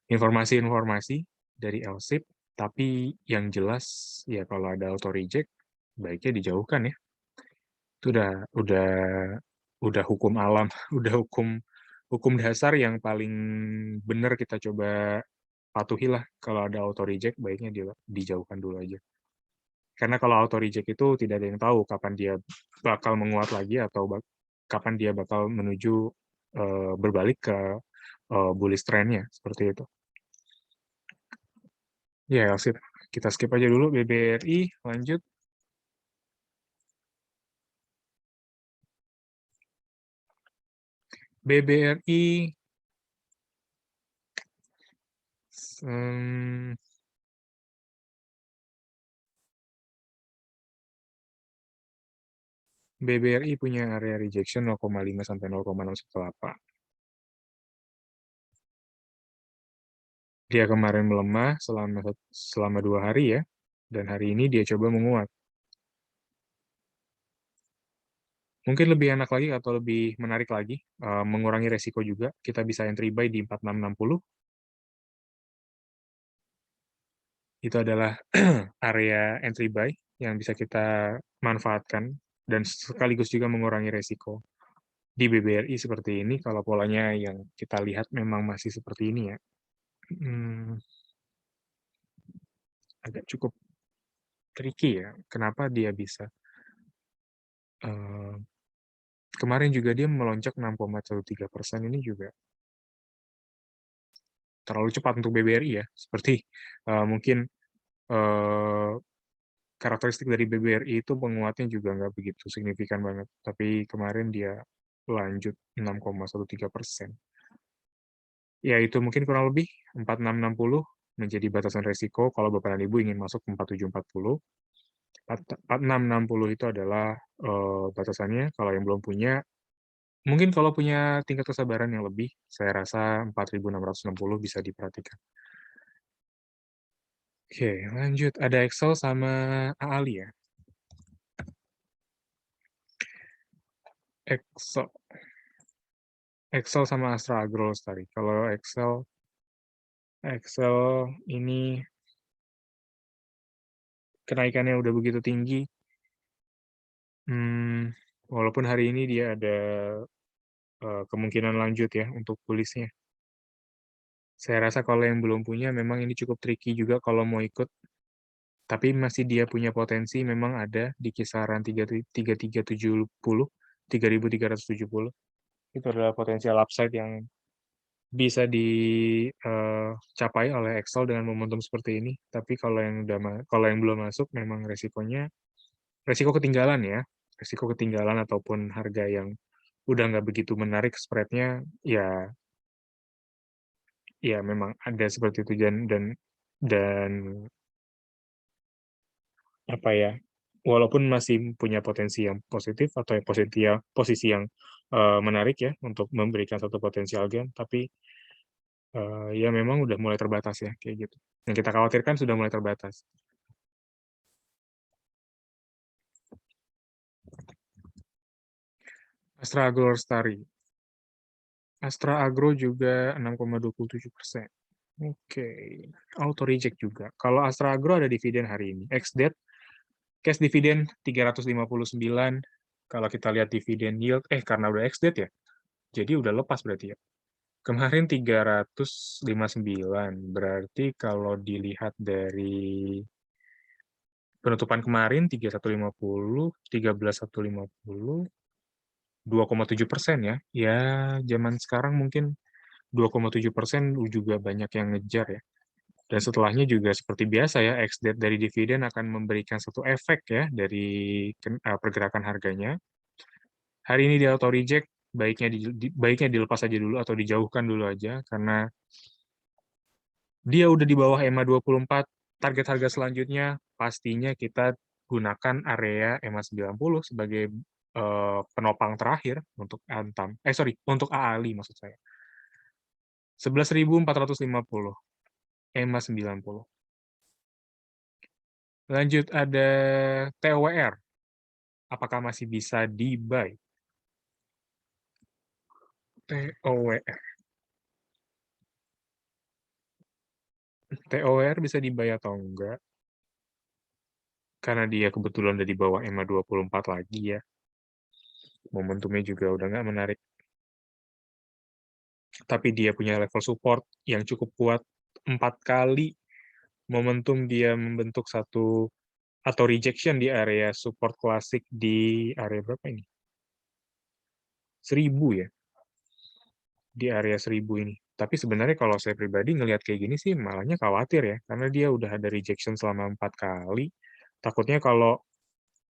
informasi-informasi dari LSIP, tapi yang jelas ya kalau ada auto reject, baiknya dijauhkan ya. Itu udah hukum alam, udah hukum dasar yang paling benar kita coba patuhi lah. Kalau ada auto reject, baiknya dijauhkan dulu aja. Karena kalau auto reject itu tidak ada yang tahu kapan dia bakal menguat lagi atau kapan dia bakal menuju berbalik ke bullish trend-nya seperti itu. Ya, kita skip aja dulu BBRI, lanjut. BBRI BBRI punya area rejection 0,5 sampai 0,618. Dia kemarin melemah selama 2 hari ya, dan hari ini dia coba menguat. Mungkin lebih enak lagi atau lebih menarik lagi, mengurangi resiko juga, kita bisa entry buy di 4660. Itu adalah area entry buy yang bisa kita manfaatkan dan sekaligus juga mengurangi resiko di BBRI seperti ini. Kalau polanya yang kita lihat memang masih seperti ini ya, agak cukup tricky ya. Kenapa dia bisa? Kemarin juga dia melonjak 6,13%, ini juga terlalu cepat untuk BBRI ya. Seperti mungkin karakteristik dari BBRI itu penguatnya juga nggak begitu signifikan banget. Tapi kemarin dia lanjut 6,13%. Ya itu mungkin kurang lebih 4660 menjadi batasan resiko kalau Bapak dan Ibu ingin masuk 4740. 4660 itu adalah batasannya. Kalau yang belum punya, mungkin kalau punya tingkat kesabaran yang lebih, saya rasa 4660 bisa diperhatikan. Oke, lanjut. Ada Excel sama AALI ya. Excel. Excel sama Astra Agro tadi. Kalau Excel ini kenaikannya udah begitu tinggi. Walaupun hari ini dia ada kemungkinan lanjut ya untuk bullish-nya. Saya rasa kalau yang belum punya memang ini cukup tricky juga kalau mau ikut. Tapi masih dia punya potensi memang ada di kisaran 3370, 3370. Itu adalah potensial upside yang bisa dicapai oleh Excel dengan momentum seperti ini. Tapi kalau yang belum masuk memang resiko ketinggalan ya. Resiko ketinggalan ataupun harga yang udah nggak begitu menarik spread-nya, ya memang ada seperti itu dan apa ya, walaupun masih punya potensi yang positif atau posisi yang menarik ya untuk memberikan satu potensial gain, tapi ya memang udah mulai terbatas ya kayak gitu. Yang kita khawatirkan sudah mulai terbatas. Astra Agro Lestari. Astra Agro juga 6,27%. Oke, auto reject juga. Kalau Astra Agro ada dividen hari ini. Ex-date, cash dividen 359. Kalau kita lihat dividen yield, karena udah ex-date ya, jadi udah lepas berarti ya. Kemarin 359, berarti kalau dilihat dari penutupan kemarin 3150, 13150, 2,7% ya. Ya, zaman sekarang mungkin 2,7% juga banyak yang ngejar ya. Dan setelahnya juga seperti biasa ya, ex-date dari dividen akan memberikan satu efek ya dari pergerakan harganya. Hari ini di auto reject, baiknya dilepas aja dulu atau dijauhkan dulu aja karena dia udah di bawah EMA 24, target harga selanjutnya pastinya kita gunakan area EMA 90 sebagai penopang terakhir untuk Antam. Untuk AALI maksud saya. 11.450 EMA 90. Lanjut ada TOWR. Apakah masih bisa di-buy? TOWR. TOWR bisa di-buy atau enggak? Karena dia kebetulan udah di bawah EMA 24 lagi ya. Momentumnya juga udah nggak menarik. tapi dia punya level support yang cukup kuat 4 kali momentum dia membentuk satu atau rejection di area support klasik di area berapa ini? 1000 ya, di area 1000 ini. Tapi sebenarnya kalau saya pribadi ngelihat kayak gini sih malahnya khawatir ya, karena dia udah ada rejection selama 4 kali. Takutnya kalau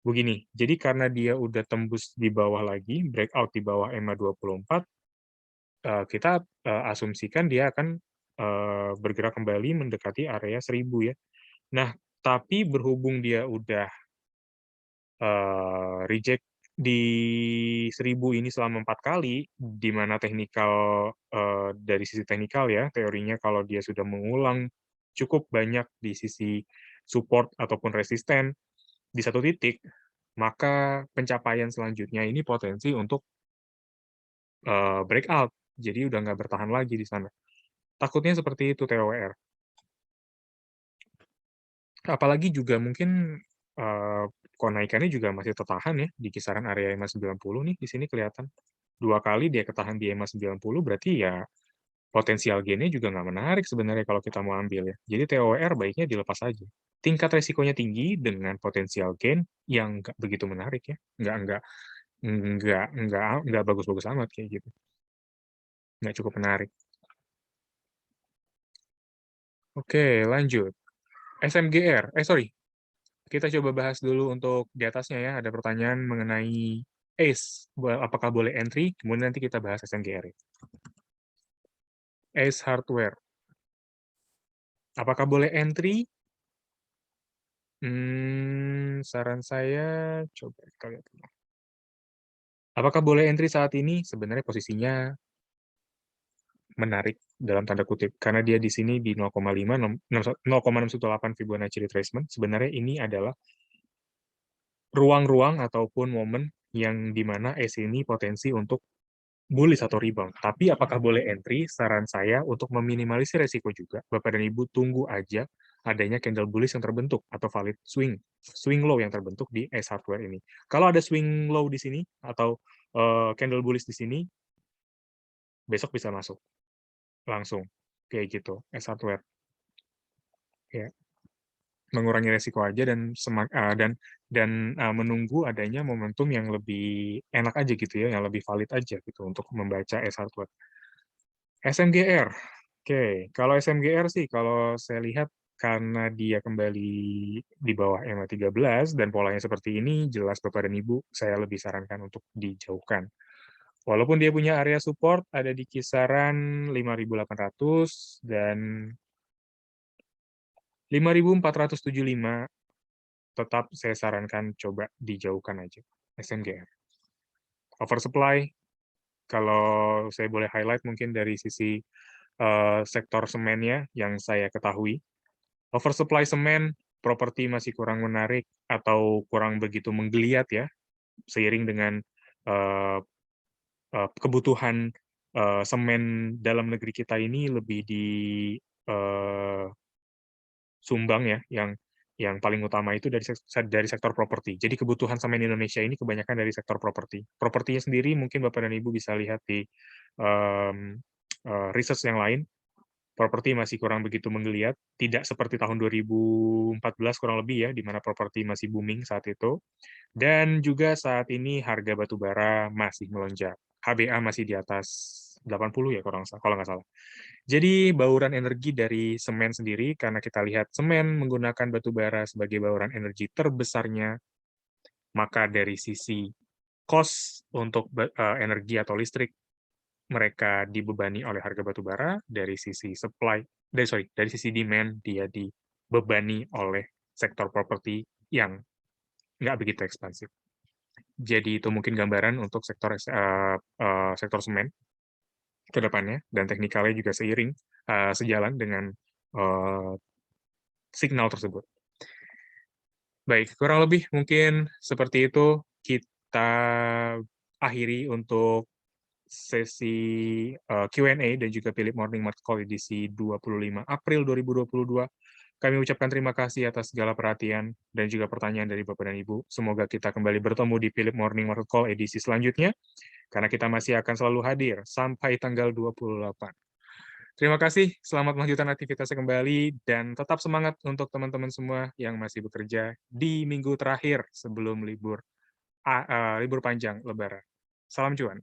begini, jadi karena dia udah tembus di bawah lagi, breakout di bawah EMA 24, kita asumsikan dia akan bergerak kembali mendekati area 1000 ya. Nah, tapi berhubung dia udah reject di 1000 ini selama 4 kali, di mana teknikal dari sisi teknikal ya, teorinya kalau dia sudah mengulang cukup banyak di sisi support ataupun resisten di satu titik, maka pencapaian selanjutnya ini potensi untuk breakout. Jadi udah nggak bertahan lagi di sana. Takutnya seperti itu TOWR. Apalagi juga mungkin kenaikannya juga masih tertahan ya di kisaran area EMA 90 nih, di sini kelihatan. 2 kali dia ketahan di EMA 90, berarti ya potensial gain-nya juga nggak menarik sebenarnya kalau kita mau ambil ya. Jadi TOR baiknya dilepas aja. Tingkat resikonya tinggi dengan potensial gain yang nggak begitu menarik ya. Nggak bagus-bagus amat kayak gitu. Nggak cukup menarik. Oke, lanjut. SMGR. Sorry. Kita coba bahas dulu untuk di atasnya ya. Ada pertanyaan mengenai ACE. Apakah boleh entry? Kemudian nanti kita bahas SMGR. ACE Hardware. Apakah boleh entry? Saran saya, coba kita lihat. Apakah boleh entry saat ini? Sebenarnya posisinya menarik dalam tanda kutip. Karena dia di sini di 0,618 Fibonacci retracement. Sebenarnya ini adalah ruang-ruang ataupun momen yang dimana ACE ini potensi untuk bullish atau rebound. Tapi apakah boleh entry? Saran saya untuk meminimalisir resiko juga, Bapak dan Ibu tunggu aja adanya candle bullish yang terbentuk atau valid swing low yang terbentuk di ACE Hardware ini. Kalau ada swing low di sini atau candle bullish di sini, besok bisa masuk langsung kayak gitu ACE Hardware. Ya, mengurangi resiko aja dan menunggu adanya momentum yang lebih enak aja gitu ya, yang lebih valid aja gitu untuk membaca ACE Hardware. SMGR. Oke, kalau SMGR sih, kalau saya lihat karena dia kembali di bawah EMA 13 dan polanya seperti ini, jelas Bapak dan Ibu, saya lebih sarankan untuk dijauhkan. Walaupun dia punya area support ada di kisaran 5.800 dan 5.475, tetap saya sarankan coba dijauhkan aja SMGR. Oversupply, kalau saya boleh highlight mungkin dari sisi sektor semennya yang saya ketahui. Oversupply semen, properti masih kurang menarik atau kurang begitu menggeliat ya, seiring dengan uh, kebutuhan semen dalam negeri kita ini lebih disumbang ya, yang paling utama itu dari sektor properti. Jadi kebutuhan semen Indonesia ini kebanyakan dari sektor properti. Propertinya sendiri mungkin Bapak dan Ibu bisa lihat di research yang lain, properti masih kurang begitu menggeliat, tidak seperti tahun 2014 kurang lebih ya, di mana properti masih booming saat itu. Dan juga saat ini harga batu bara masih melonjak. HBA masih di atas 80 ya kalau nggak salah. Jadi bauran energi dari semen sendiri, karena kita lihat semen menggunakan batu bara sebagai bauran energi terbesarnya, maka dari sisi cost untuk energi atau listrik mereka dibebani oleh harga batu bara, dari sisi dari sisi demand dia dibebani oleh sektor properti yang nggak begitu ekspansif. Jadi itu mungkin gambaran untuk sektor semen ke depannya, dan teknikalnya juga sejalan dengan signal tersebut. Baik, kurang lebih mungkin seperti itu kita akhiri untuk sesi Q&A dan juga Philip Morning Market Call edisi 25 April 2022. Kami ucapkan terima kasih atas segala perhatian dan juga pertanyaan dari Bapak dan Ibu. Semoga kita kembali bertemu di Philip Morning Market Call edisi selanjutnya, karena kita masih akan selalu hadir sampai tanggal 28. Terima kasih, selamat melanjutkan aktivitasnya kembali, dan tetap semangat untuk teman-teman semua yang masih bekerja di minggu terakhir sebelum libur panjang Lebaran. Salam cuan.